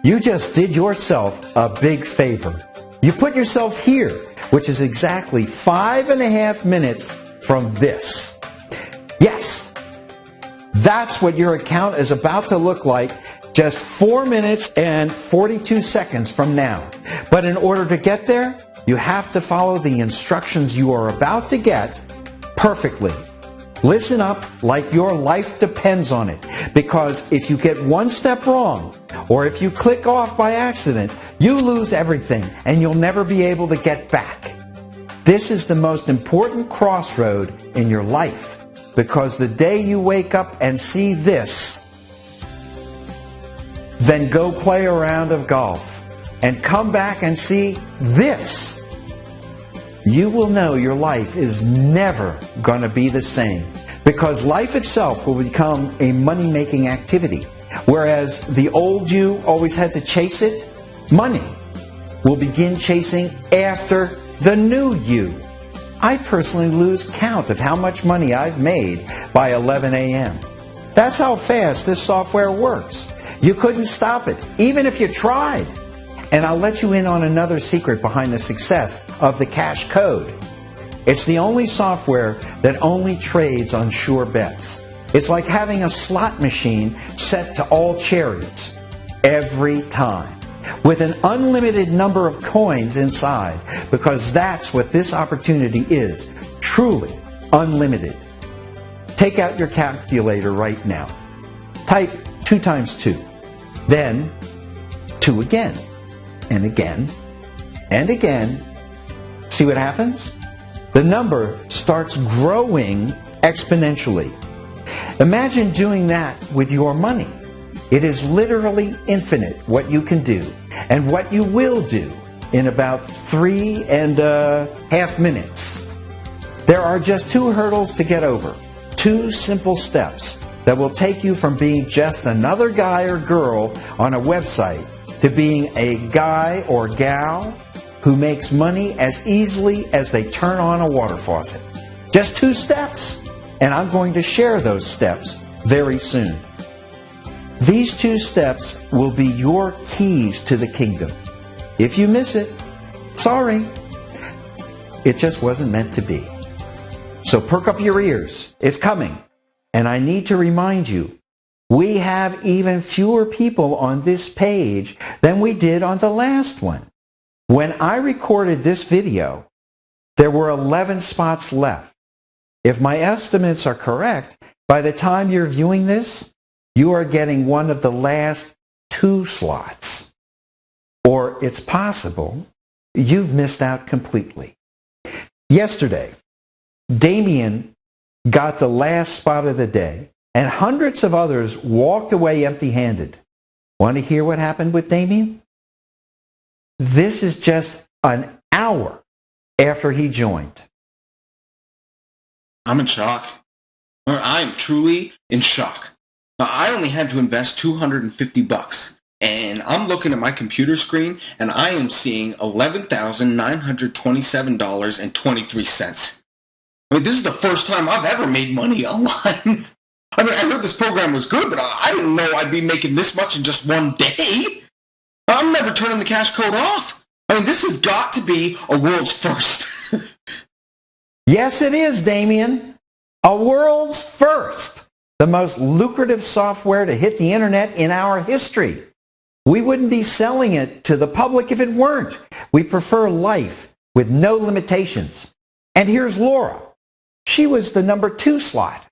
You just did yourself a big favor. You put yourself here, which is exactly 5.5 minutes from this. Yes, that's what your account is about to look like just 4 minutes and 42 seconds from now. But in order to get there, you have to follow the instructions you are about to get perfectly. Listen up like your life depends on it, because if you get one step wrong, or if you click off by accident, you lose everything and you'll never be able to get back. This is the most important crossroad in your life, because the day you wake up and see this, then go play a round of golf and come back and see this, you will know your life is never going to be the same, because life itself will become a money-making activity. Whereas the old you always had to chase it, money will begin chasing after the new you. I personally lose count of how much money I've made by 11 a.m. That's how fast this software works. You couldn't stop it, even if you tried. And I'll let you in on another secret behind the success of the Cash Code. It's the only software that only trades on sure bets. It's like having a slot machine set to all cherries every time, with an unlimited number of coins inside, because that's what this opportunity is, truly unlimited. Take out your calculator right now. Type 2 times 2, then 2 again, and again, and again. See what happens? The number starts growing exponentially. Imagine doing that with your money. It is literally infinite what you can do and what you will do in about 3.5 minutes. There are just 2 hurdles to get over, 2 simple steps that will take you from being just another guy or girl on a website to being a guy or gal who makes money as easily as they turn on a water faucet. Just 2 steps, and I'm going to share those steps very soon. These 2 steps will be your keys to the kingdom. If you miss it, sorry, it just wasn't meant to be. So perk up your ears, it's coming. And I need to remind you, we have even fewer people on this page than we did on the last one. When I recorded this video, there were 11 spots left. If my estimates are correct, by the time you're viewing this, you are getting one of the last 2 slots. Or it's possible you've missed out completely. Yesterday, Damien got the last spot of the day, and hundreds of others walked away empty-handed. Want to hear what happened with Damien? This is just an hour after he joined. I'm in shock. I'm truly in shock. Now, I only had to invest $250, and I'm looking at my computer screen, and I am seeing $11,927.23. I mean, this is the first time I've ever made money online. I mean, I heard this program was good, but I didn't know I'd be making this much in just one day. I'm never turning the Cash Code off. I mean, this has got to be a world's first. Yes, it is, Damien. A world's first. The most lucrative software to hit the internet in our history. We wouldn't be selling it to the public if it weren't. We prefer life with no limitations. And here's Laura. She was the number 2 slot.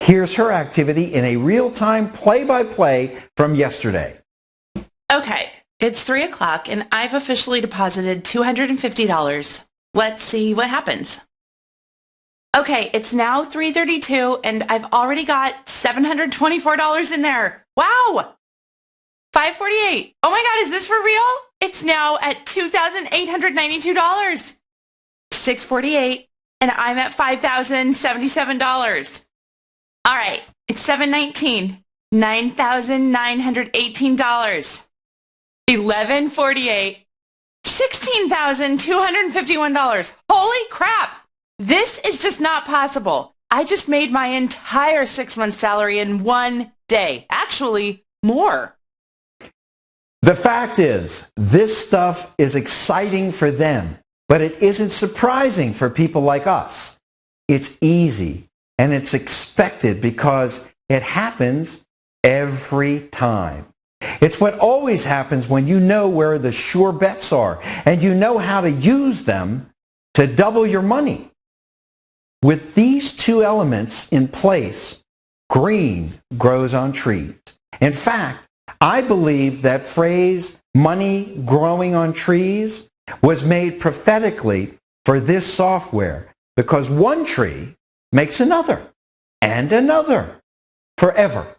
Here's her activity in a real-time play-by-play from yesterday. Okay, it's 3 o'clock and I've officially deposited $250. Let's see what happens. Okay, it's now 3:32 and I've already got $724 in there. Wow! 548. Oh my God, is this for real? It's now at $2,892. 648 and I'm at $5,077. All right, it's 719. $9,918. 1148. $16,251. Holy crap! This is just not possible. I just made my entire 6-month salary in one day. Actually, more. The fact is, this stuff is exciting for them, but it isn't surprising for people like us. It's easy and it's expected because it happens every time. It's what always happens when you know where the sure bets are and you know how to use them to double your money. With these two elements in place, green grows on trees. In fact, I believe that phrase, money growing on trees, was made prophetically for this software because one tree makes another and another forever.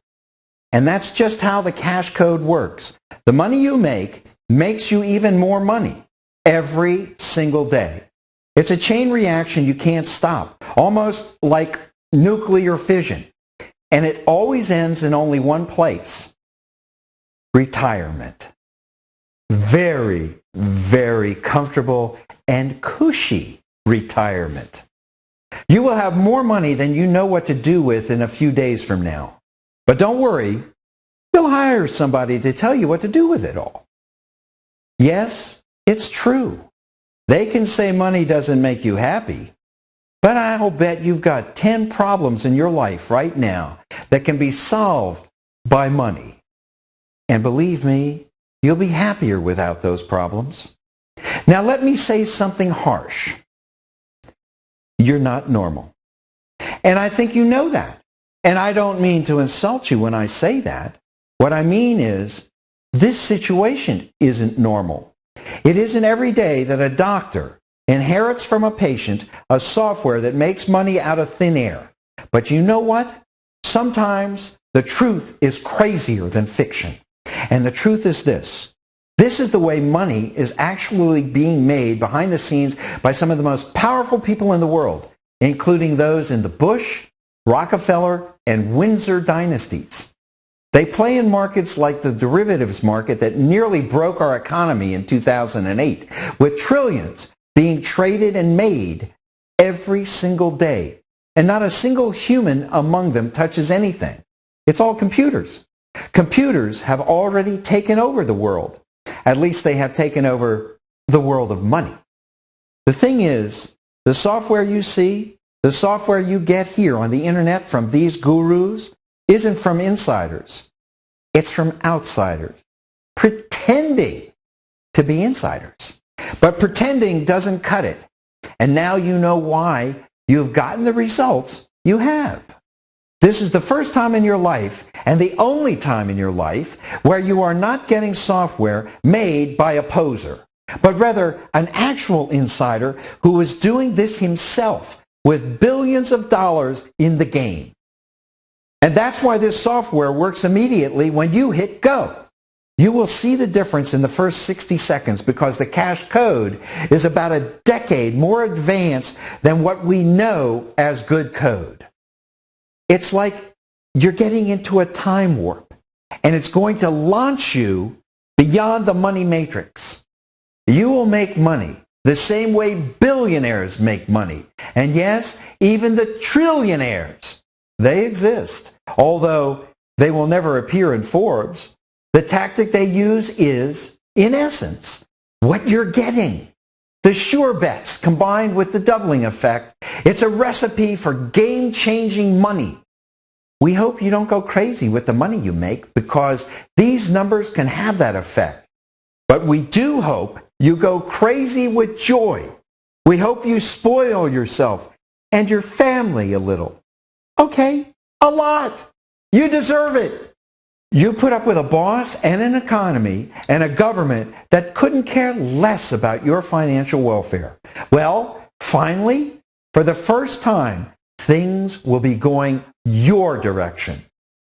And that's just how the cash code works. The money you make makes you even more money every single day. It's a chain reaction you can't stop, almost like nuclear fission. And it always ends in only one place: retirement. Very, very comfortable and cushy retirement. You will have more money than you know what to do with in a few days from now. But don't worry, you'll hire somebody to tell you what to do with it all. Yes, it's true. They can say money doesn't make you happy, but I'll bet you've got 10 problems in your life right now that can be solved by money. And believe me, you'll be happier without those problems. Now let me say something harsh. You're not normal. And I think you know that. And I don't mean to insult you when I say that. What I mean is, this situation isn't normal. It isn't every day that a doctor inherits from a patient a software that makes money out of thin air. But you know what? Sometimes the truth is crazier than fiction. And the truth is this. This is the way money is actually being made behind the scenes by some of the most powerful people in the world, including those in the Bush, Rockefeller, and Windsor dynasties. They play in markets like the derivatives market that nearly broke our economy in 2008, with trillions being traded and made every single day. And not a single human among them touches anything. It's all computers. Computers have already taken over the world. At least they have taken over the world of money. The thing is, the software you see, the software you get here on the internet from these gurus, isn't from insiders. It's from outsiders, pretending to be insiders. But pretending doesn't cut it. And now you know why you've gotten the results you have. This is the first time in your life, and the only time in your life, where you are not getting software made by a poser, but rather an actual insider who is doing this himself with billions of dollars in the game. And that's why this software works immediately when you hit go. You will see the difference in the first 60 seconds because the cache code is about a decade more advanced than what we know as good code. It's like you're getting into a time warp, and it's going to launch you beyond the money matrix. You will make money the same way billionaires make money. And yes, even the trillionaires, they exist. Although they will never appear in Forbes, the tactic they use is, in essence, what you're getting. The sure bets combined with the doubling effect. It's a recipe for game-changing money. We hope you don't go crazy with the money you make because these numbers can have that effect. But we do hope you go crazy with joy. We hope you spoil yourself and your family a little. Okay, a lot. You deserve it. You put up with a boss and an economy and a government that couldn't care less about your financial welfare. Well, finally, for the first time, things will be going your direction.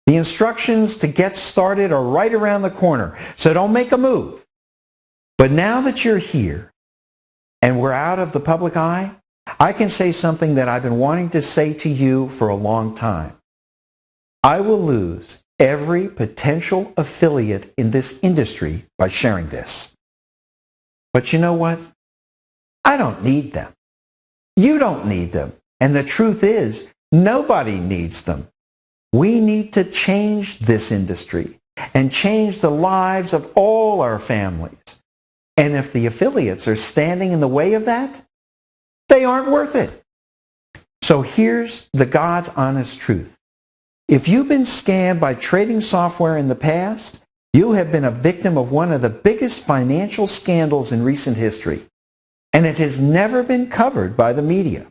The instructions to get started are right around the corner, so don't make a move. But now that you're here and we're out of the public eye, I can say something that I've been wanting to say to you for a long time. I will lose every potential affiliate in this industry by sharing this. But you know what? I don't need them. You don't need them. And the truth is, nobody needs them. We need to change this industry. and change the lives of all our families. And if the affiliates are standing in the way of that, they aren't worth it. So here's the God's honest truth. If you've been scammed by trading software in the past, you have been a victim of one of the biggest financial scandals in recent history, and it has never been covered by the media.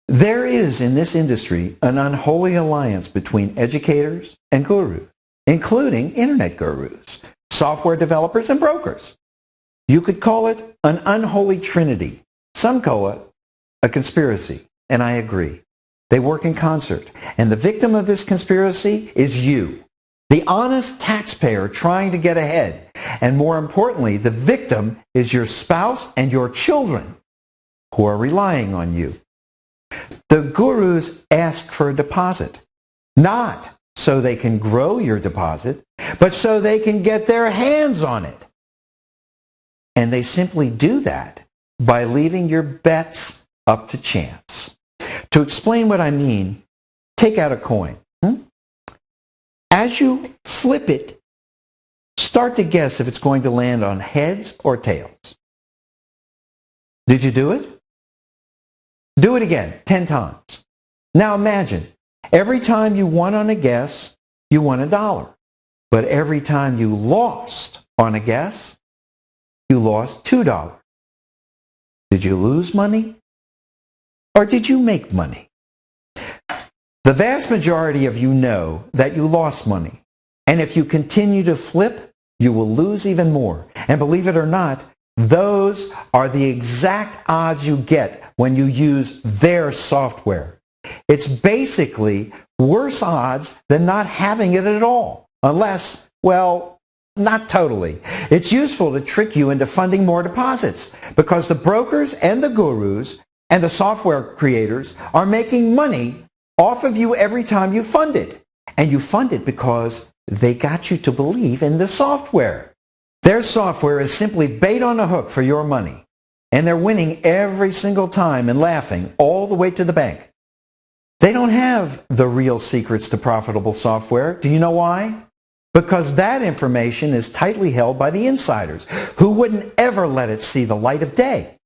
There is in this industry an unholy alliance between educators and gurus, including internet gurus, software developers, and brokers. You could call it an unholy trinity. Some call it a conspiracy, and I agree. They work in concert, and the victim of this conspiracy is you, the honest taxpayer trying to get ahead. And more importantly, the victim is your spouse and your children who are relying on you. The gurus ask for a deposit, not so they can grow your deposit, but so they can get their hands on it. And they simply do that by leaving your bets up to chance. To explain what I mean, take out a coin. As you flip it, start to guess if it's going to land on heads or tails. Did you do it? Do it again, 10 times. Now imagine, every time you won on a guess, you won $1. But every time you lost on a guess, you lost $2. Did you lose money? Or did you make money? The vast majority of you know that you lost money. And if you continue to flip, you will lose even more. And believe it or not, those are the exact odds you get when you use their software. It's basically worse odds than not having it at all. Unless, well, not totally. It's useful to trick you into funding more deposits because the brokers and the gurus and the software creators are making money off of you every time you fund it. And you fund it because they got you to believe in the software. Their software is simply bait on a hook for your money. And they're winning every single time and laughing all the way to the bank. They don't have the real secrets to profitable software. Do you know why? Because that information is tightly held by the insiders who wouldn't ever let it see the light of day.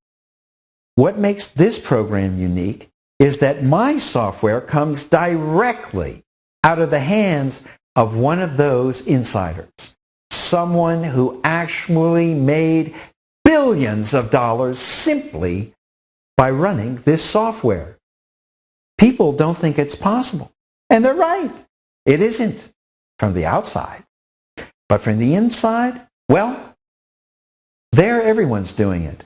What makes this program unique is that my software comes directly out of the hands of one of those insiders. Someone who actually made billions of dollars simply by running this software. People don't think it's possible. And they're right. It isn't from the outside. But from the inside, well, there everyone's doing it.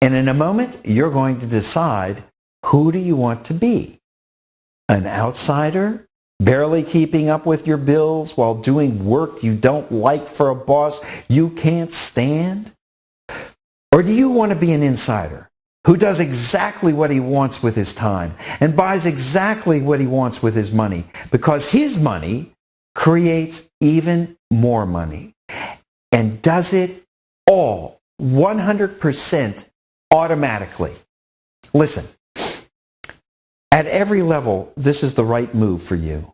And in a moment, you're going to decide, who do you want to be? An outsider? Barely keeping up with your bills while doing work you don't like for a boss you can't stand? Or do you want to be an insider who does exactly what he wants with his time and buys exactly what he wants with his money because his money creates even more money and does it all 100% automatically? Listen. At every level, this is the right move for you.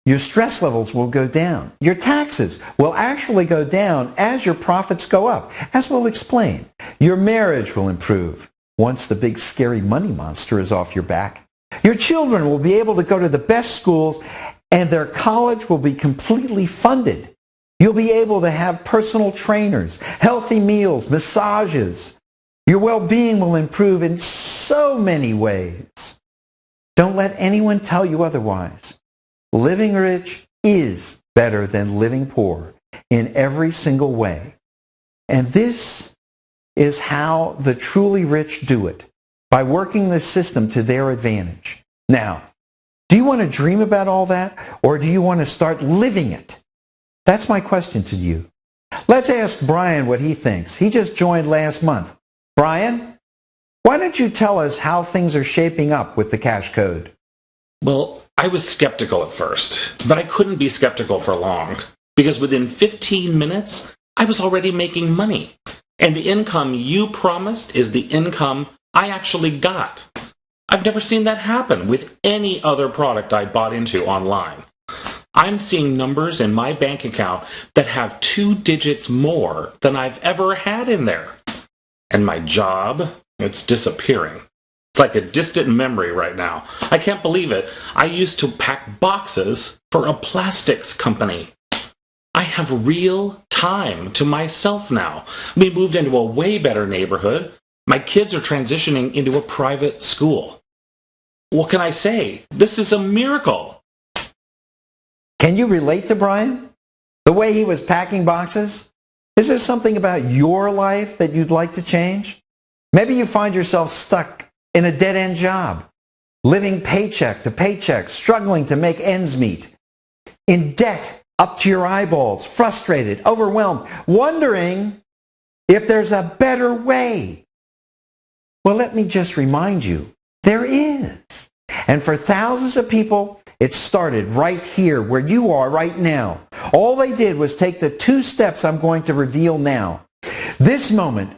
Your stress levels will go down. Your taxes will actually go down as your profits go up. As we'll explain, your marriage will improve once the big scary money monster is off your back. Your children will be able to go to the best schools and their college will be completely funded. You'll be able to have personal trainers, healthy meals, massages. Your well-being will improve in so many ways. Don't let anyone tell you otherwise. Living rich is better than living poor in every single way. And this is how the truly rich do it, by working the system to their advantage. Now, do you want to dream about all that, or do you want to start living it? That's my question to you. Let's ask Brian what he thinks. He just joined last month. Brian? Why don't you tell us how things are shaping up with the Cash Code? Well, I was skeptical at first, but I couldn't be skeptical for long, because within 15 minutes, I was already making money. And the income you promised is the income I actually got. I've never seen that happen with any other product I bought into online. I'm seeing numbers in my bank account that have 2 digits more than I've ever had in there. And my job, it's disappearing. It's like a distant memory right now. I can't believe it. I used to pack boxes for a plastics company. I have real time to myself now. We moved into a way better neighborhood. My kids are transitioning into a private school. What can I say? This is a miracle. Can you relate to Brian? The way he was packing boxes? Is there something about your life that you'd like to change? Maybe you find yourself stuck in a dead-end job, living paycheck to paycheck, struggling to make ends meet, in debt up to your eyeballs, frustrated, overwhelmed, wondering if there's a better way. Well, let me just remind you, there is. And for thousands of people, it started right here where you are right now. All they did was take the 2 steps I'm going to reveal now. This moment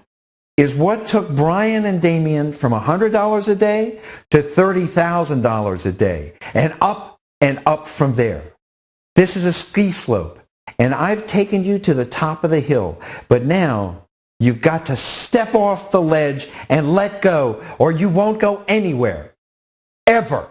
is what took Brian and Damien from $100 a day to $30,000 a day, and up from there. This is a ski slope, and I've taken you to the top of the hill, but now you've got to step off the ledge and let go, or you won't go anywhere, ever.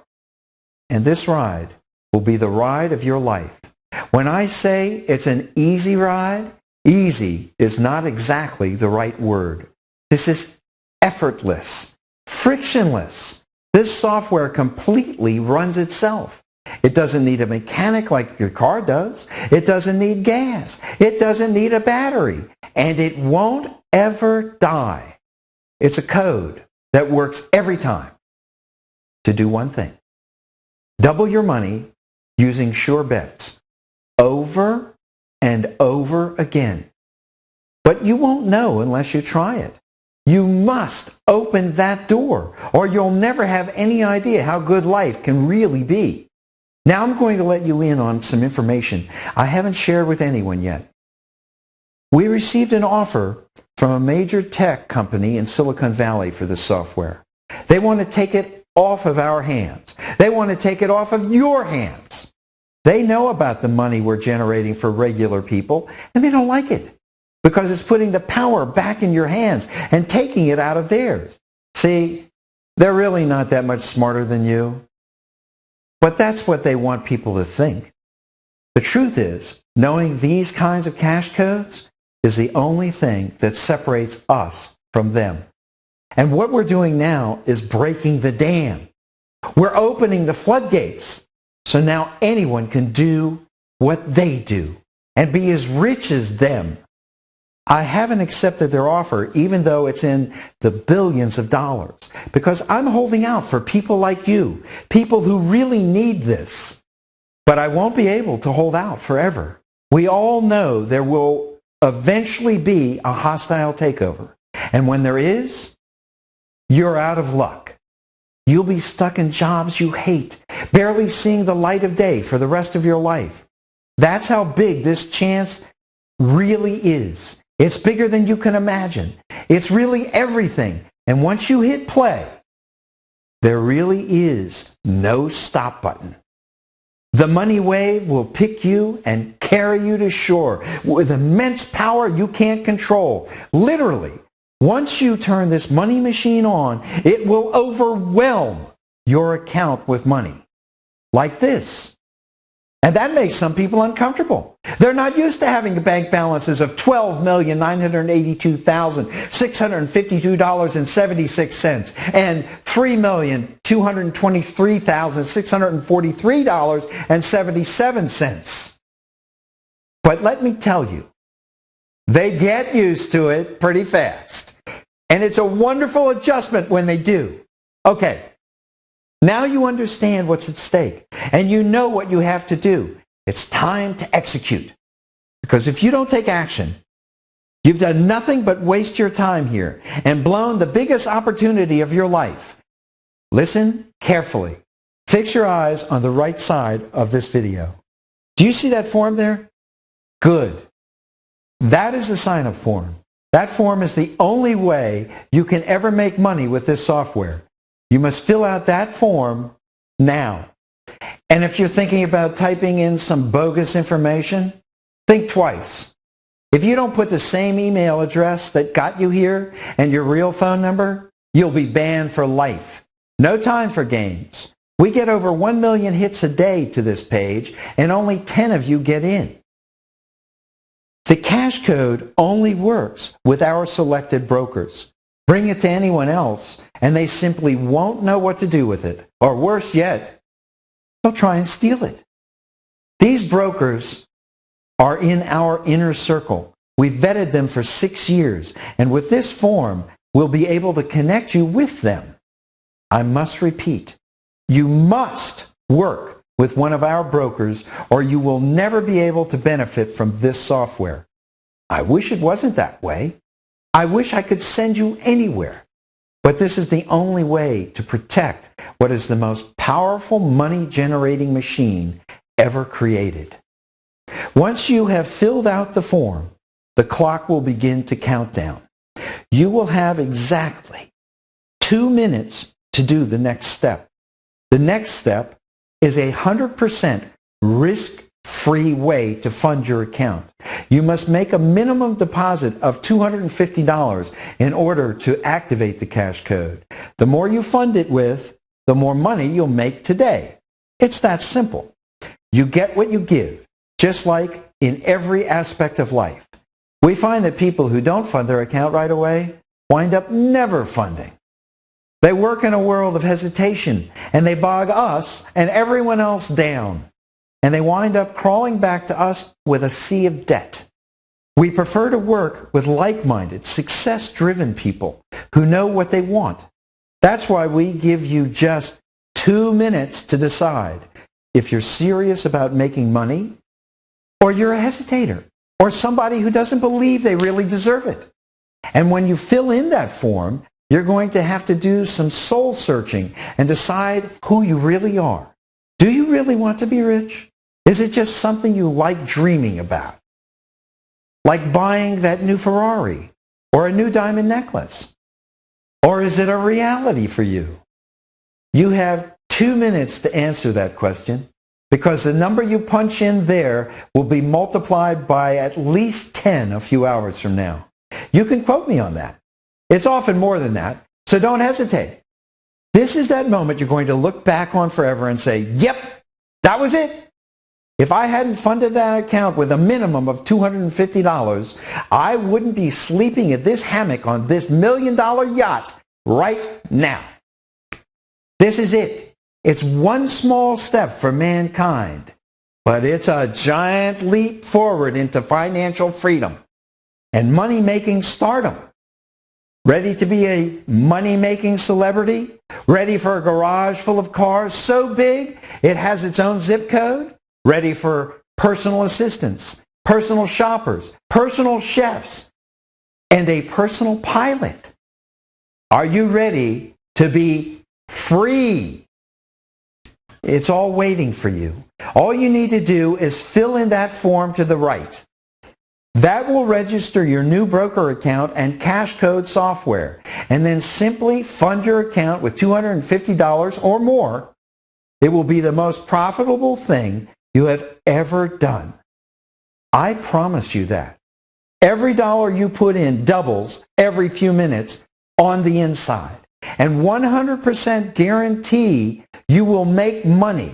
And this ride will be the ride of your life. When I say it's an easy ride, easy is not exactly the right word. This is effortless, frictionless. This software completely runs itself. It doesn't need a mechanic like your car does. It doesn't need gas. It doesn't need a battery. And it won't ever die. It's a code that works every time to do one thing. Double your money using sure bets over and over again. But you won't know unless you try it. You must open that door, or you'll never have any idea how good life can really be. Now I'm going to let you in on some information I haven't shared with anyone yet. We received an offer from a major tech company in Silicon Valley for this software. They want to take it off of our hands. They want to take it off of your hands. They know about the money we're generating for regular people, and they don't like it because it's putting the power back in your hands and taking it out of theirs. See, they're really not that much smarter than you. But that's what they want people to think. The truth is, knowing these kinds of cash codes is the only thing that separates us from them. And what we're doing now is breaking the dam. We're opening the floodgates. So now anyone can do what they do and be as rich as them. I haven't accepted their offer, even though it's in the billions of dollars, because I'm holding out for people like you, people who really need this. But I won't be able to hold out forever. We all know there will eventually be a hostile takeover. And when there is, you're out of luck. You'll be stuck in jobs you hate, barely seeing the light of day for the rest of your life. That's how big this chance really is. It's bigger than you can imagine. It's really everything. And once you hit play, there really is no stop button. The money wave will pick you and carry you to shore with immense power you can't control. Literally, once you turn this money machine on, it will overwhelm your account with money. Like this. And that makes some people uncomfortable. They're not used to having bank balances of $12,982,652.76 and $3,223,643.77. But let me tell you, they get used to it pretty fast. And it's a wonderful adjustment when they do. Okay. Now you understand what's at stake, and you know what you have to do. It's time to execute. Because if you don't take action, you've done nothing but waste your time here and blown the biggest opportunity of your life. Listen carefully. Fix your eyes on the right side of this video. Do you see that form there? Good. That is the sign-up form. That form is the only way you can ever make money with this software. You must fill out that form now. And if you're thinking about typing in some bogus information, think twice. If you don't put the same email address that got you here and your real phone number, you'll be banned for life. No time for games. We get over 1 million hits a day to this page, and only 10 of you get in. The cash code only works with our selected brokers. Bring it to anyone else, and they simply won't know what to do with it. Or worse yet, they'll try and steal it. These brokers are in our inner circle. We've vetted them for 6 years, and with this form, we'll be able to connect you with them. I must repeat, you must work with one of our brokers, or you will never be able to benefit from this software. I wish it wasn't that way. I wish I could send you anywhere. But this is the only way to protect what is the most powerful money-generating machine ever created. Once you have filled out the form, the clock will begin to count down. You will have exactly 2 minutes to do the next step. The next step is 100% risk-free way to fund your account. You must make a minimum deposit of $250 in order to activate the cash code. The more you fund it with, the more money you'll make today. It's that simple. You get what you give, just like in every aspect of life. We find that people who don't fund their account right away wind up never funding. They work in a world of hesitation, and they bog us and everyone else down. And they wind up crawling back to us with a sea of debt. We prefer to work with like-minded, success-driven people who know what they want. That's why we give you just 2 minutes to decide if you're serious about making money, or you're a hesitator, or somebody who doesn't believe they really deserve it. And when you fill in that form, you're going to have to do some soul searching and decide who you really are. Do you really want to be rich? Is it just something you like dreaming about? Like buying that new Ferrari or a new diamond necklace? Or is it a reality for you? You have 2 minutes to answer that question, because the number you punch in there will be multiplied by at least 10 a few hours from now. You can quote me on that. It's often more than that, so don't hesitate. This is that moment you're going to look back on forever and say, yep, that was it. If I hadn't funded that account with a minimum of $250, I wouldn't be sleeping at this hammock on this $1 million yacht right now. This is it. It's one small step for mankind, but it's a giant leap forward into financial freedom and money-making stardom. Ready to be a money-making celebrity? Ready for a garage full of cars so big it has its own zip code? Ready for personal assistants, personal shoppers, personal chefs, and a personal pilot? Are you ready to be free? It's all waiting for you. All you need to do is fill in that form to the right. That will register your new broker account and cash code software, and then simply fund your account with $250 or more. It will be the most profitable thing you have ever done. I promise you that. Every dollar you put in doubles every few minutes on the inside, and 100% guarantee you will make money.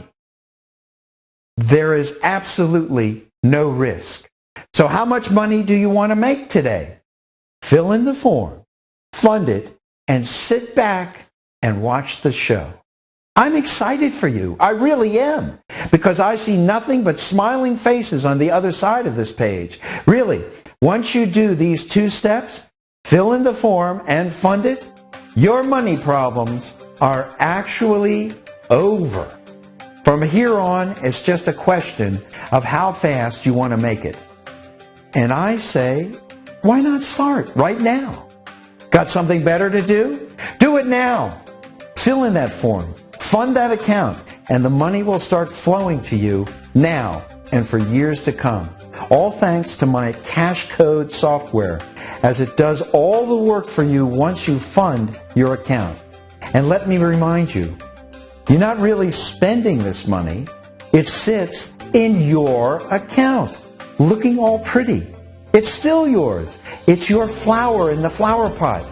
There is absolutely no risk. So how much money do you want to make today? Fill in the form, fund it, and sit back and watch the show. I'm excited for you. I really am, because I see nothing but smiling faces on the other side of this page. Really, once you do these 2 steps, fill in the form and fund it, your money problems are actually over. From here on, it's just a question of how fast you want to make it. And I say, why not start right now? Got something better to do? Do it now. Fill in that form, fund that account, and the money will start flowing to you now and for years to come. All thanks to my cash code software, as it does all the work for you once you fund your account. And let me remind you, you're not really spending this money, It sits in your account, looking all pretty. It's still yours. It's your flower in the flower pot.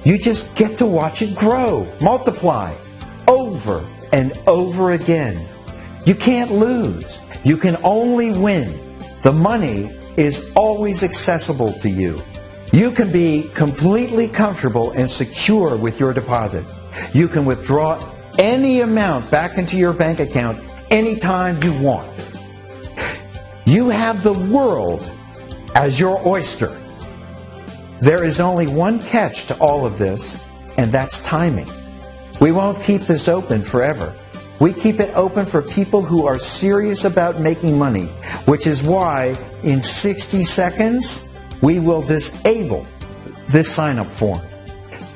You just get to watch it grow, multiply, over and over again. You can't lose. You can only win. The money is always accessible to you. You can be completely comfortable and secure with your deposit. You can withdraw any amount back into your bank account anytime you want. You have the world as your oyster. There is only one catch to all of this, and that's timing. We won't keep this open forever. We keep it open for people who are serious about making money, which is why in 60 seconds we will disable this sign-up form.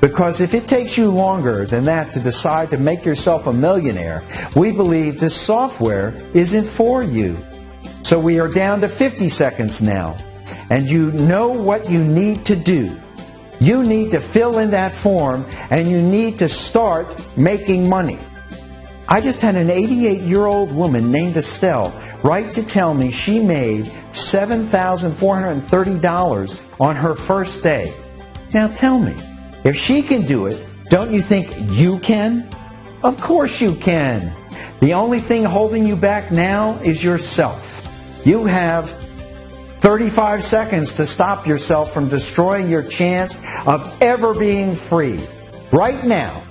Because if it takes you longer than that to decide to make yourself a millionaire, we believe this software isn't for you. So we are down to 50 seconds now. And you know what you need to do. You need to fill in that form and you need to start making money. I just had an 88-year-old woman named Estelle write to tell me she made $7,430 on her first day. Now tell me, if she can do it, don't you think you can? Of course you can. The only thing holding you back now is yourself. You have 35 seconds to stop yourself from destroying your chance of ever being free. Right now,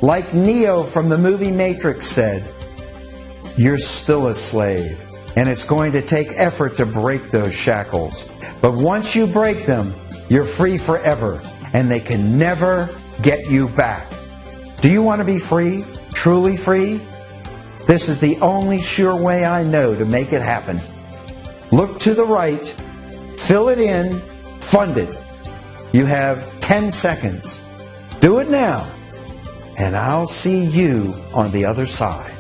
like Neo from the movie Matrix said, you're still a slave, and it's going to take effort to break those shackles. But once you break them, you're free forever, and they can never get you back. Do you want to be free? Truly free? This is the only sure way I know to make it happen. Look to the right, fill it in, fund it. You have 10 seconds. Do it now, and I'll see you on the other side.